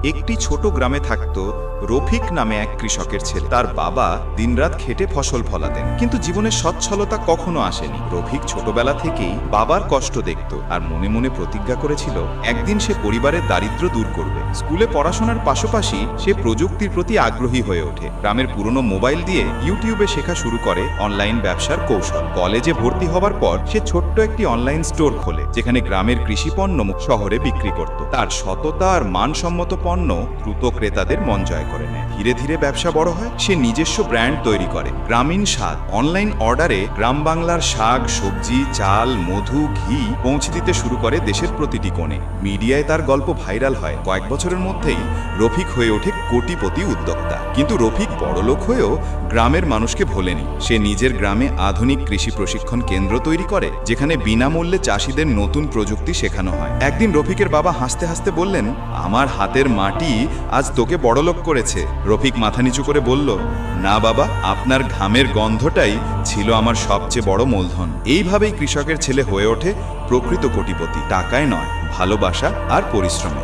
একটি ছোট গ্রামে থাকত রফিক নামে এক কৃষকের ছেলে। তার বাবা দিনরাত খেটে ফসল ফলাতেন, কিন্তু জীবনের সচ্ছলতা কখনো আসেনি। রফিক ছোটবেলা থেকেই বাবার কষ্ট দেখত আর মনে মনে প্রতিজ্ঞা করেছিল একদিন সে পরিবারের দারিদ্র্য দূর করবে। স্কুলে পড়াশোনার পাশাপাশি সে প্রযুক্তির প্রতি আগ্রহী হয়ে ওঠে। গ্রামের পুরনো মোবাইল দিয়ে ইউটিউবে শেখা শুরু করে অনলাইন ব্যবসার কৌশল। কলেজে ভর্তি হবার পর সে ছোট্ট একটি অনলাইন স্টোর খোলে, যেখানে গ্রামের কৃষি পণ্য শহরে বিক্রি করত। তার সততা আর মানসম্মত পণ্য দ্রুত ক্রেতাদের মন জয় করে নেয়। ধীরে ধীরে ব্যবসা বড় হয়। সে নিজস্ব ব্র্যান্ড তৈরি করে, গ্রামীণ স্বাদ। অনলাইন অর্ডারে গ্রাম বাংলার শাক, সবজি, চাল, মধু, ঘি পৌঁছে দিতে শুরু করে দেশের প্রতিটি কোণে। মিডিয়ায় তার গল্প ভাইরাল হয়। কয়েক বছরের মধ্যেই রফিক হয়ে ওঠে কোটিপতি উদ্যোক্তা। কিন্তু রফিক বড়লোক হয়েও গ্রামের মানুষকে ভোলেনি। সে নিজের গ্রামে আধুনিক কৃষি প্রশিক্ষণ কেন্দ্র তৈরি করে, যেখানে বিনামূল্যে চাষিদের নতুন প্রযুক্তি শেখানো হয়। একদিন রফিকের বাবা হাসতে হাসতে বললেন, আমার হাতের মাটি আজ তোকে বড়লোক করেছে। রফিক মাথা নিচু করে বলল, না বাবা, আপনার ঘামের গন্ধটাই ছিল আমার সবচেয়ে বড় মূলধন। এইভাবেই কৃষকের ছেলে হয়ে ওঠে প্রকৃত কোটিপতি, টাকায় নয়, ভালোবাসা আর পরিশ্রমে।